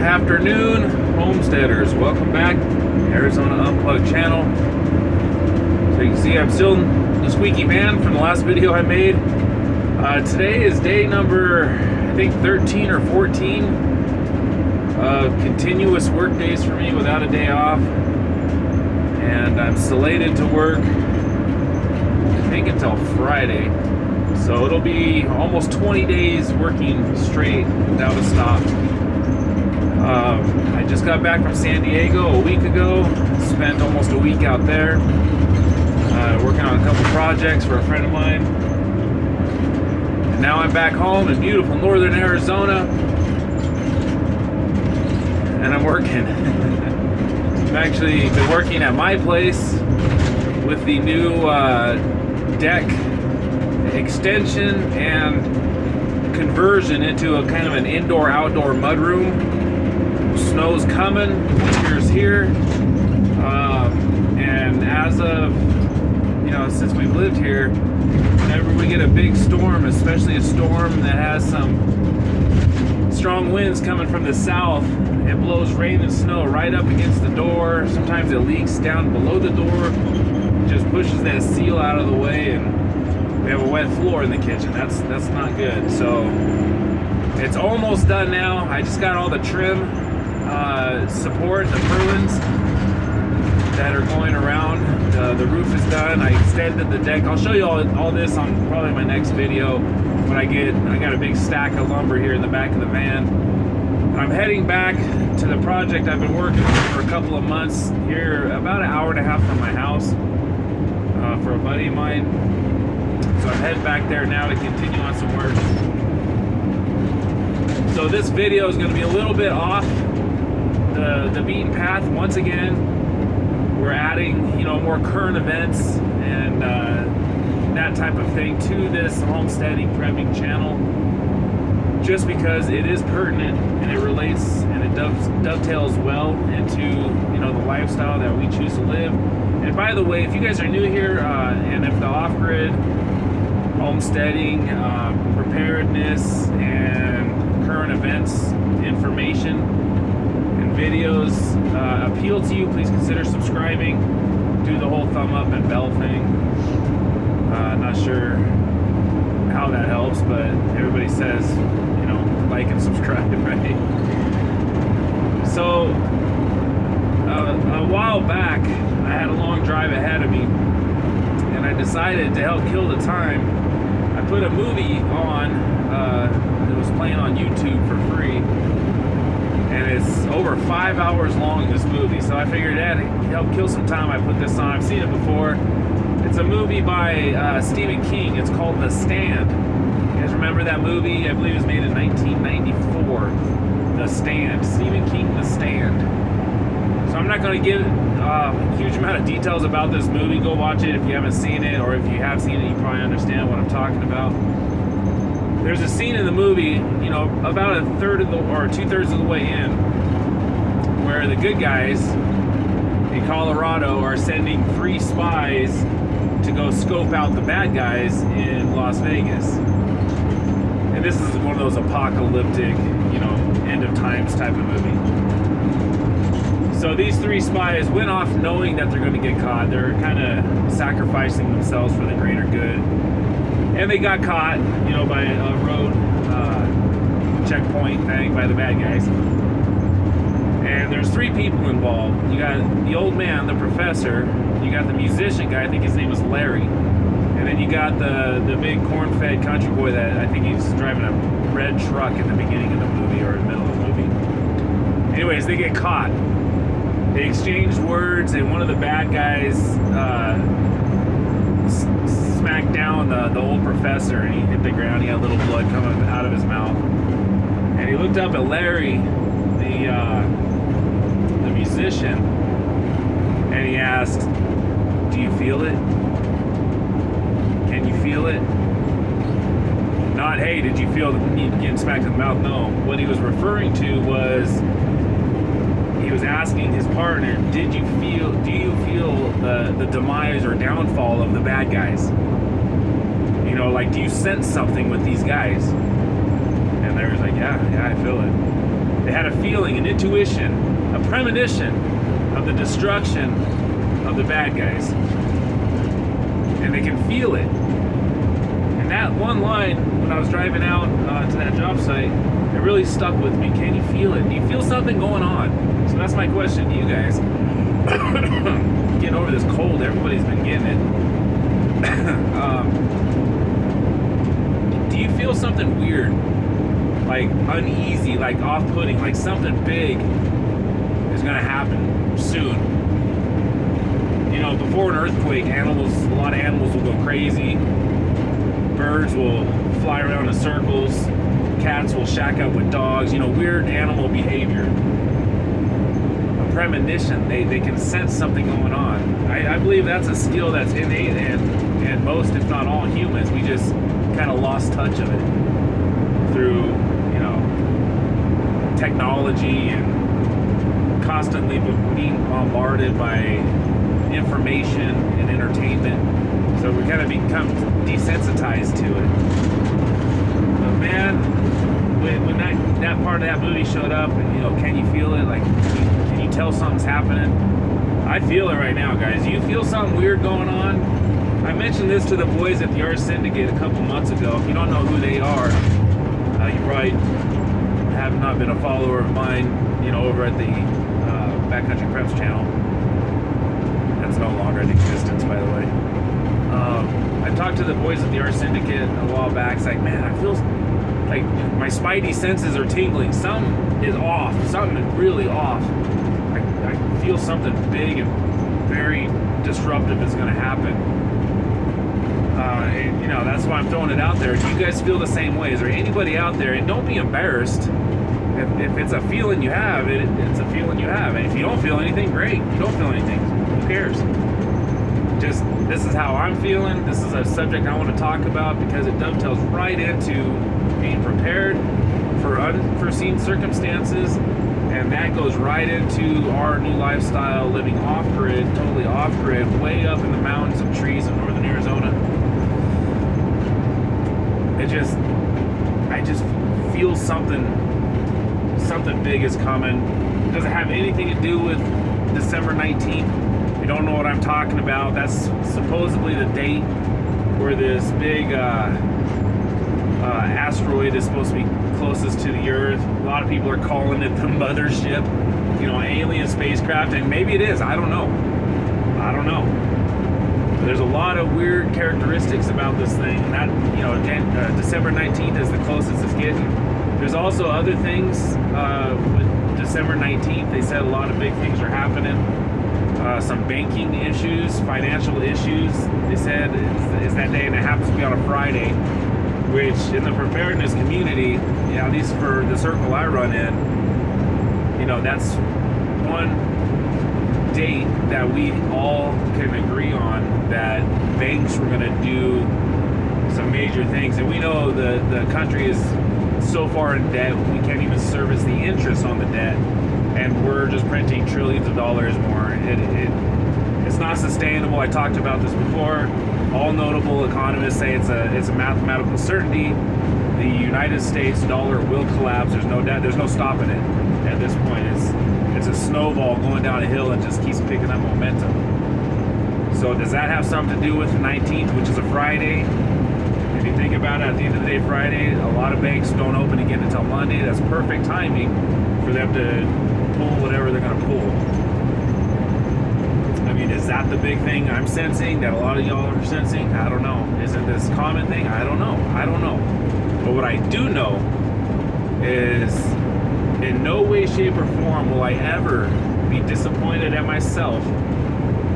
afternoon, homesteaders. Welcome back, Arizona Unplugged channel. So you can see I'm still in the squeaky van from the last video I made. Today is day number, I think 13 or 14 of continuous work days for me without a day off. And I'm slated to work, I think, until Friday. So it'll be almost 20 days working straight without a stop. I just got back from San Diego a week ago. Spent almost a week out there working on a couple projects for a friend of mine. And now I'm back home in beautiful northern Arizona. And I'm working. I've actually been working at my place with the new deck extension and conversion into a kind of an indoor-outdoor mudroom. Snow's coming, winter's here, and as of, since we've lived here, whenever we get a big storm, especially a storm that has some strong winds coming from the south, it blows rain and snow right up against the door. Sometimes it leaks down below the door, just pushes that seal out of the way, and we have a wet floor in the kitchen. That's not good. So it's almost done now. I just got all the trim support, the purlins that are going around. The roof is done. I extended the deck. I'll show you all this on probably my next video when I got a big stack of lumber here in the back of the van. I'm heading back to the project I've been working on for a couple of months here, about an hour and a half from my house, for a buddy of mine. So I'm heading back there now to continue on some work. So this video is going to be a little bit off the beaten path. Once again, we're adding more current events and that type of thing to this homesteading prepping channel, just because it is pertinent and it relates and it dovetails well into the lifestyle that we choose to live. And by the way, if you guys are new here, and if the off-grid homesteading preparedness and current events information and videos appeal to you, please consider subscribing. Do the whole thumb up and bell thing. Not sure how that helps, but everybody says like and subscribe, right? So a while back I had a long drive ahead of me, and I decided to help kill the time. I put a movie on that was playing on YouTube for free, and it's over 5 hours long, this movie. So I figured to help kill some time, I put this on. I've seen it before. It's a movie by Stephen King. It's called The Stand. You guys remember that movie? I believe it was made in 1994. The Stand. Stephen King, The Stand. So I'm not going to give a huge amount of details about this movie. Go watch it if you haven't seen it, or if you have seen it, you probably understand what I'm talking about. There's a scene in the movie, about a third of or 2/3 of the way in, where the good guys in Colorado are sending 3 spies to go scope out the bad guys in Las Vegas. And this is one of those apocalyptic, end of times type of movie. So these 3 spies went off knowing that they're going to get caught. They're kind of sacrificing themselves for the greater good. And they got caught, by a road checkpoint thing by the bad guys. And there's 3 people involved. You got the old man, the professor. You got the musician guy, I think his name was Larry. And then you got the big corn-fed country boy that I think he's driving a red truck in the beginning of the movie or in the middle of the movie. Anyways, they get caught. They exchanged words, and one of the bad guys smacked down the old professor, and he hit the ground. He had a little blood coming out of his mouth. And he looked up at Larry, the musician, and he asked, "Do you feel it? Can you feel it?" Not, "Hey, did you feel getting smacked in the mouth?" No. What he was referring to was, he was asking his partner, do you feel the demise or downfall of the bad guys? Do you sense something with these guys? And Larry's like, yeah, I feel it. They had a feeling, an intuition, a premonition of the destruction of the bad guys. And they can feel it. And that one line, when I was driving out to that job site, it really stuck with me. Can you feel it? Do you feel something going on? So that's my question to you guys. Getting over this cold, everybody's been getting it. Do you feel something weird? Like uneasy, like off-putting, like something big is gonna happen soon? You know, before an earthquake, a lot of animals will go crazy. Birds will fly around in circles. Cats will shack up with dogs. You know, weird animal behavior. A premonition. They can sense something going on. I believe that's a skill that's innate and most, if not all, humans. We just kind of lost touch of it through, you know, technology and constantly being bombarded by information and entertainment. So we kind of become desensitized to it. But man, when that part of that movie showed up, and, you know, can you feel it? Like, can you tell something's happening? I feel it right now, guys. You feel something weird going on? I mentioned this to the boys at the Art Syndicate a couple months ago. If you don't know who they are, you probably have not been a follower of mine, you know, over at the Backcountry Preps channel. That's no longer in existence, by the way. I talked to the boys at the Art Syndicate a while back. It's like, man, I feel like my spidey senses are tingling. Something is off. Something is really off. I feel something big and very disruptive is going to happen. And, you know, that's why I'm throwing it out there. Do you guys feel the same way? Is there anybody out there? And don't be embarrassed. If it's a feeling you have, it's a feeling you have. And if you don't feel anything, great. If you don't feel anything, who cares? Just, this is how I'm feeling. This is a subject I want to talk about because it dovetails right into being prepared for unforeseen circumstances. And that goes right into our new lifestyle, living off-grid, totally off-grid, way up in the mountains and trees of northern Arizona. I just feel something big is coming. It doesn't have anything to do with December 19th. You don't know what I'm talking about. That's supposedly the date where this big asteroid is supposed to be closest to the Earth. A lot of people are calling it the mothership, you know, alien spacecraft, and maybe it is. I don't know. But there's a lot of weird characteristics about this thing, and that, you know, December 19th is the closest it's getting. There's also other things with December 19th. They said a lot of big things are happening. Some banking issues, financial issues. They said it's that day, and it happens to be on a Friday, which in the preparedness community, you know, at least for the circle I run in, you know, that's one date that we all can agree on, that banks were going to do some major things. And we know the country is so far in debt, we can't even service the interest on the debt. And we're just printing trillions of dollars more. It's not sustainable. I talked about this before. All notable economists say it's a mathematical certainty. The United States dollar will collapse. There's no doubt. There's no stopping it at this point. It's a snowball going down a hill and just keeps picking up momentum. So does that have something to do with the 19th, which is a Friday? If you think about it, at the end of the day, Friday, a lot of banks don't open again until Monday. That's perfect timing for them to pull whatever they're going to pull. I mean, is that the big thing I'm sensing that a lot of y'all are sensing? I don't know. Is it this common thing? I don't know. But what I do know is in no way, shape, or form will I ever be disappointed at myself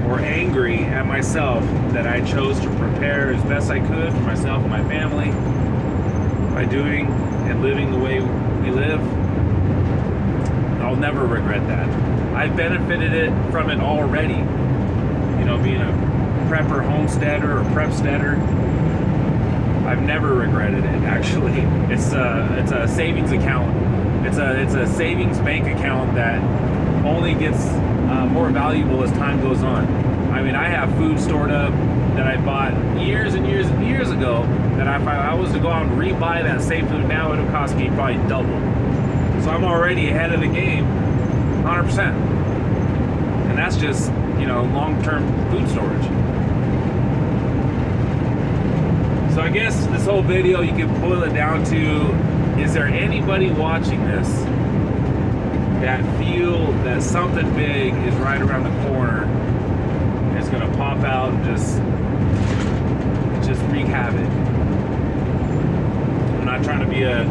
or angry at myself that I chose to prepare as best I could for myself and my family by doing and living the way we live. I'll never regret that. I've benefited from it already. You know, being a prepper homesteader or prepsteader, I've never regretted it. Actually, it's a savings account. It's a savings bank account that only gets more valuable as time goes on. I mean, I have food stored up that I bought years and years and years ago that if I was to go out and rebuy that same food now, it would cost me probably double. So So I'm already ahead of the game, 100%. And that's just, long-term food storage. So I guess this whole video, you can boil it down to, is there anybody watching this that feel that something big is right around the corner and it's going to pop out and just wreak havoc? I'm not trying to be a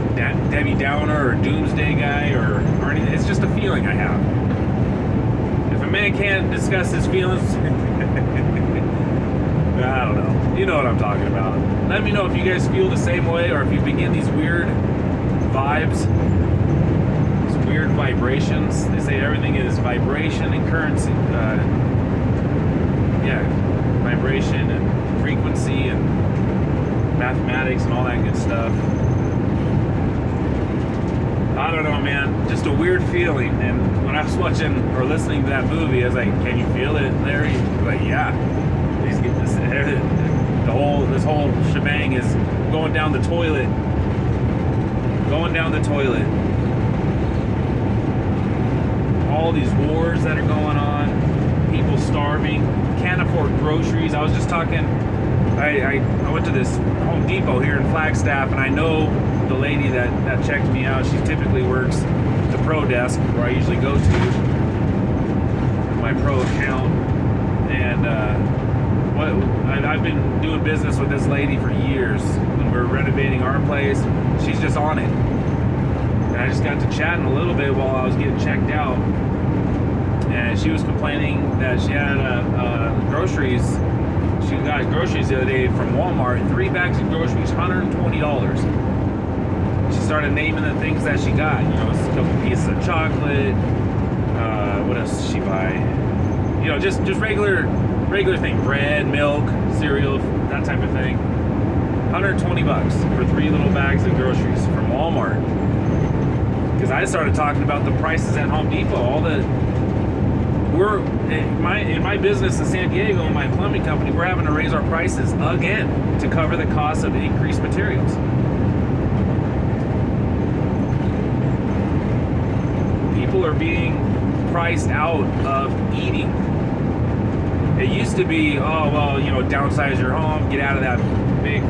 Debbie Downer or doomsday guy or anything. It's just a feeling I have. If a man can't discuss his feelings, I don't know. You know what I'm talking about. Let me know if you guys feel the same way, or if you begin these weird vibes, these weird vibrations. They say everything is vibration and currency. Vibration and frequency and mathematics and all that good stuff. I don't know, man. Just a weird feeling. And when I was watching or listening to that movie, I was like, "Can you feel it, Larry?" Like, yeah. He's getting this. This whole shebang is going down the toilet. Going down the toilet. All these wars that are going on. People starving. Can't afford groceries. I was just talking. I went to this Home Depot here in Flagstaff, and I know the lady that checked me out. She typically works the pro desk where I usually go to my pro account. And I've been doing business with this lady for years. When we're renovating our place, she's just on it. And I just got to chatting a little bit while I was getting checked out. And she was complaining that she had groceries. She got groceries the other day from Walmart. 3 bags of groceries, $120. She started naming the things that she got. A couple pieces of chocolate. What else did she buy? Just regular thing. Bread, milk, cereal, that type of thing. $120 for 3 little bags of groceries from Walmart. Because I started talking about the prices at Home Depot. We're in my business in San Diego, in my plumbing company, we're having to raise our prices again to cover the cost of increased materials. People are being priced out of eating. It used to be, downsize your home, get out of that big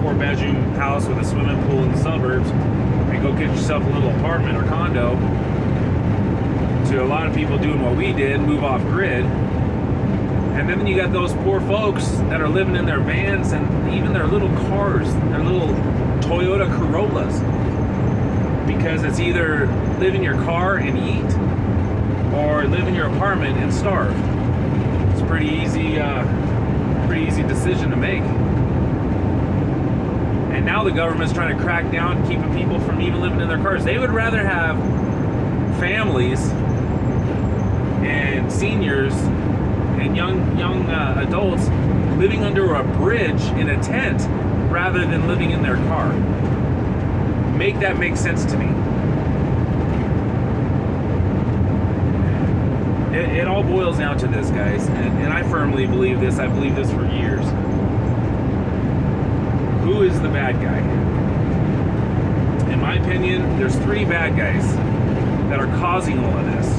four-bedroom house with a swimming pool in the suburbs, and go get yourself a little apartment or condo. To a lot of people doing what we did, move off grid. And then you got those poor folks that are living in their vans and even their little cars, their little Toyota Corollas. Because it's either live in your car and eat, or live in your apartment and starve. It's a pretty easy decision to make. And now the government's trying to crack down, keeping people from even living in their cars. They would rather have families and seniors and young adults living under a bridge in a tent rather than living in their car. Make that make sense to me. It all boils down to this, guys, and I firmly believe this. I believe this for years. Who is the bad guy? In my opinion, there's 3 bad guys that are causing all of this.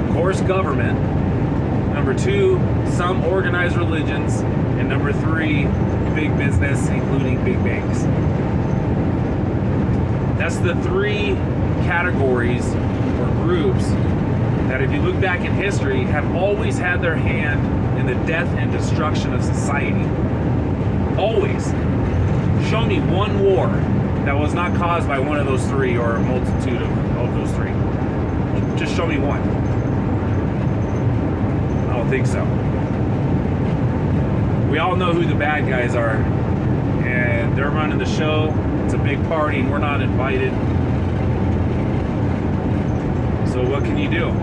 Of course, government. Number 2, some organized religions. And number 3, big business, including big banks. That's the 3 categories or groups that, if you look back in history, have always had their hand in the death and destruction of society. Always. Show me one war that was not caused by one of those 3 or a multitude of those 3. Just show me one. I don't think so. We all know who the bad guys are, and they're running the show. It's a big party and we're not invited. So what can you do?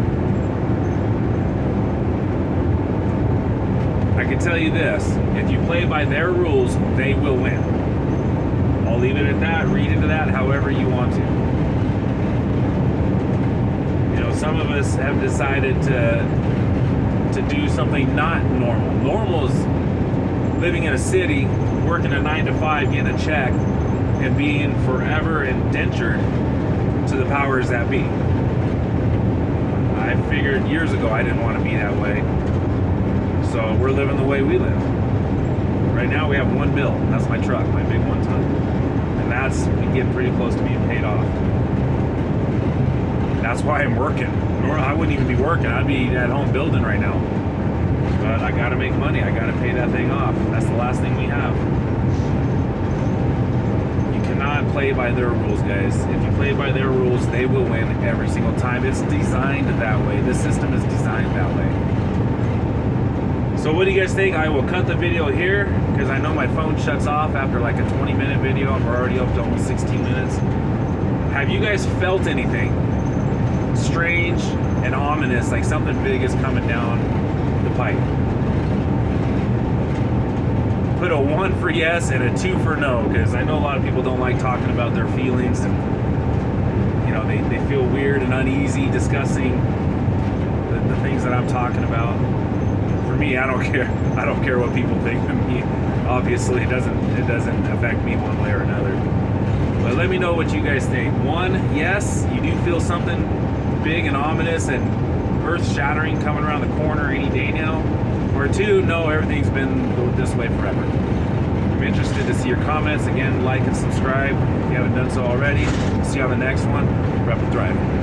I can tell you this: if you play by their rules, they will win. I'll leave it at that. Read into that however you want to. Some of us have decided to do something not normal. Normal is living in a city, working a 9 to 5, getting a check, and being forever indentured to the powers that be. I figured years ago I didn't want to be that way. So we're living the way we live. Right now we have one bill, and that's my truck, my big 1 ton. And that's getting pretty close to being paid off. That's why I'm working. I wouldn't even be working. I'd be at home building right now. But I gotta make money. I gotta pay that thing off. That's the last thing we have. You cannot play by their rules, guys. If you play by their rules, they will win every single time. It's designed that way. The system is designed that way. So what do you guys think? I will cut the video here because I know my phone shuts off after like a 20-minute video. I'm already up to almost 16 minutes. Have you guys felt anything strange and ominous, like something big is coming down the pipe? Put a 1 for yes and a 2 for no, because I know a lot of people don't like talking about their feelings, and you know, they feel weird and uneasy discussing the things that I'm talking about. For me, I don't care. I don't care what people think of me. Obviously, it doesn't affect me one way or another. But let me know what you guys think. 1, yes, you do feel something big and ominous and earth-shattering coming around the corner any day now. Or 2, no, everything's been this way forever. I'm interested to see your comments. Again, like and subscribe if you haven't done so already. See you on the next one. Rep and Thrive.